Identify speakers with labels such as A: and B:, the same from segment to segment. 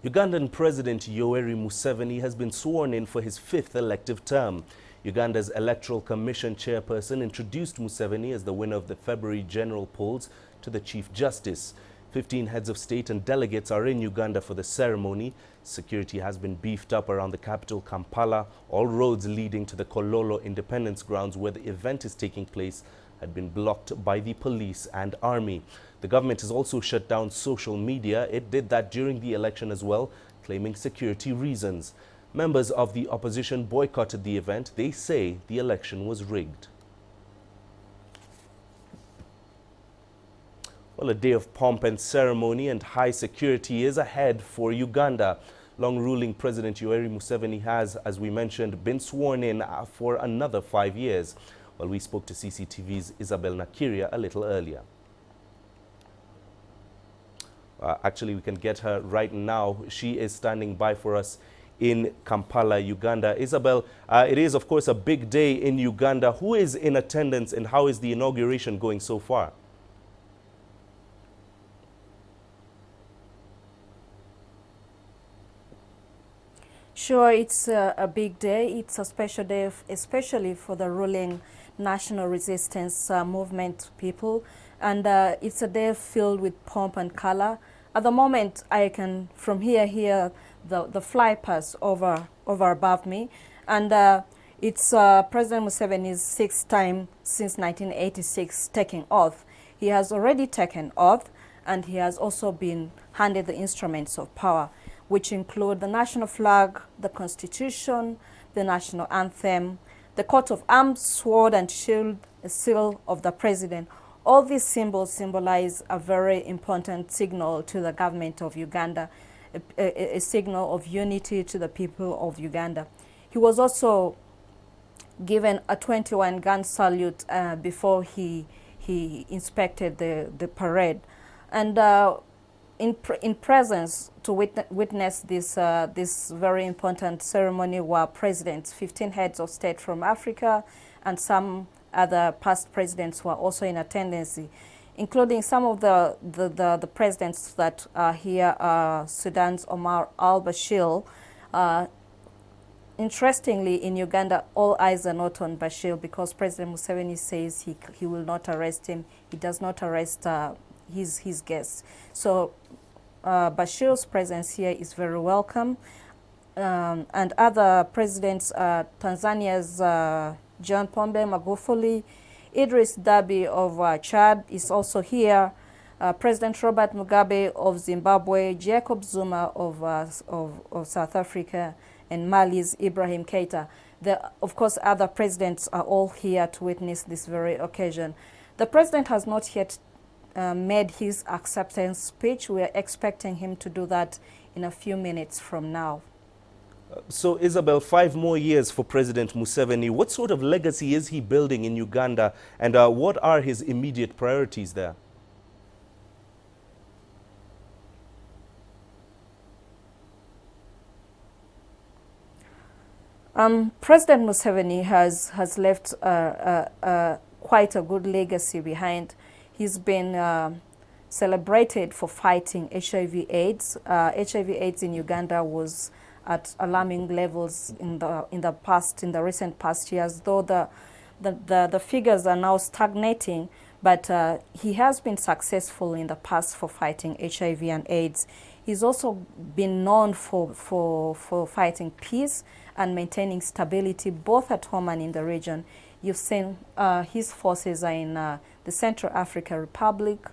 A: Ugandan President Yoweri Museveni has been sworn in for his fifth elective term. Uganda's Electoral Commission chairperson introduced Museveni as the winner of the February general polls to the Chief Justice. 15 heads of state and delegates are in Uganda for the ceremony. Security has been beefed up around the capital, Kampala. All roads leading to the Kololo Independence Grounds where the event is taking place had been blocked by the police and army. The government has also shut down social media. It did that during the election as well, claiming security reasons. Members of the opposition boycotted the event. They say the election was rigged. Well, a day of pomp and ceremony and high security is ahead for Uganda. Long-ruling President Yoweri Museveni has, as we mentioned, been sworn in for another 5 years. Well, we spoke to CCTV's Isabel Nakiria a little earlier. Actually, we can get her right now. She is standing by for us in Kampala, Uganda. Isabel, it is, of course, a big day in Uganda. Who is in attendance and how is the inauguration going so far?
B: Sure, it's a big day. It's a special day, especially for the ruling national resistance movement people. And it's a day filled with pomp and color. At the moment, I can, from here, hear the fly pass over above me. And it's President Museveni's sixth time since 1986 taking oath. He has already taken oath, and he has also been handed the instruments of power, which include the national flag, the constitution, the national anthem, the coat of arms, sword and shield, a seal of the president. All these symbols symbolize a very important signal to the government of Uganda, a signal of unity to the people of Uganda. He was also given a 21-gun salute before he inspected the parade. And in presence to witness this very important ceremony were presidents, 15 heads of state from Africa, and some other past presidents were also in attendance, including some of the presidents that are here, Sudan's Omar al-Bashir. Interestingly, in Uganda, all eyes are not on Bashir because President Museveni says he will not arrest him. He does not arrest his guests. So Bashir's presence here is very welcome. And other presidents, Tanzania's John Pombe Magufuli, Idris Deby of Chad is also here, President Robert Mugabe of Zimbabwe, Jacob Zuma of South Africa, and Mali's Ibrahim Keita. Of course, other presidents are all here to witness this very occasion. The president has not yet made his acceptance speech. We are expecting him to do that in a few minutes from now.
A: So, Isabel, 5 more years for President Museveni. What sort of legacy is he building in Uganda, and what are his immediate priorities there?
B: President Museveni has left quite a good legacy behind. He's been celebrated for fighting HIV/AIDS. HIV/AIDS in Uganda was at alarming levels in the recent past years, though the figures are now stagnating. But he has been successful in the past for fighting HIV and AIDS. He's also been known for fighting peace and maintaining stability both at home and in the region. You've seen his forces are in the Central African Republic.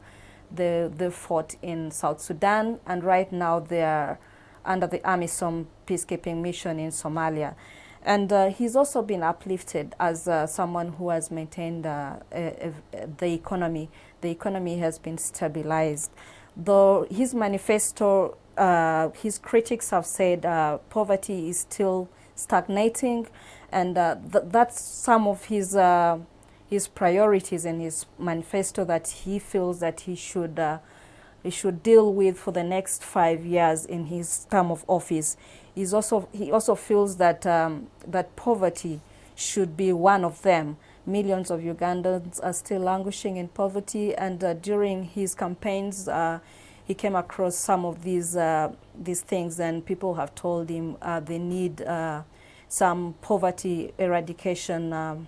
B: They fought in South Sudan, and right now they are under the AMISOM peacekeeping mission in Somalia. And he's also been uplifted as someone who has maintained the economy. The economy has been stabilized. Though his manifesto, his critics have said poverty is still stagnating, and that's some of his priorities in his manifesto that he feels that he should deal with for the next 5 years in his term of office. He also feels that that poverty should be one of them. Millions of Ugandans are still languishing in poverty, and during his campaigns, he came across some of these things, and people have told him they need some poverty eradication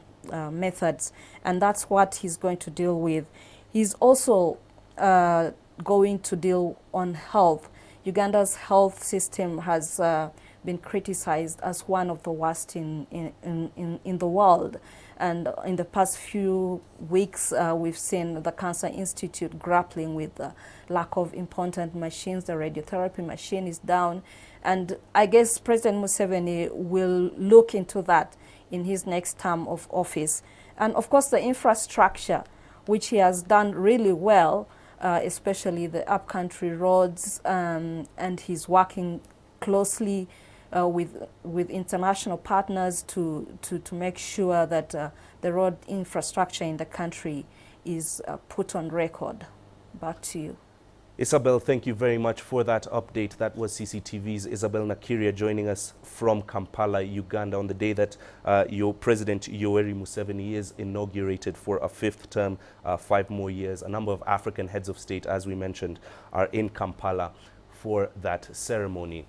B: methods, and that's what he's going to deal with. He's also going to deal on health. Uganda's health system has been criticized as one of the worst in the world. And in the past few weeks, we've seen the Cancer Institute grappling with the lack of important machines. The radiotherapy machine is down. And I guess President Museveni will look into that in his next term of office. And of course, the infrastructure, which he has done really well, especially the upcountry roads, and he's working closely with international partners to make sure that the road infrastructure in the country is put on record. Back to you.
A: Isabel, thank you very much for that update. That was CCTV's Isabel Nakiria joining us from Kampala, Uganda, on the day that your President Yoweri Museveni is inaugurated for a 5th term, 5 more years. A number of African heads of state, as we mentioned, are in Kampala for that ceremony.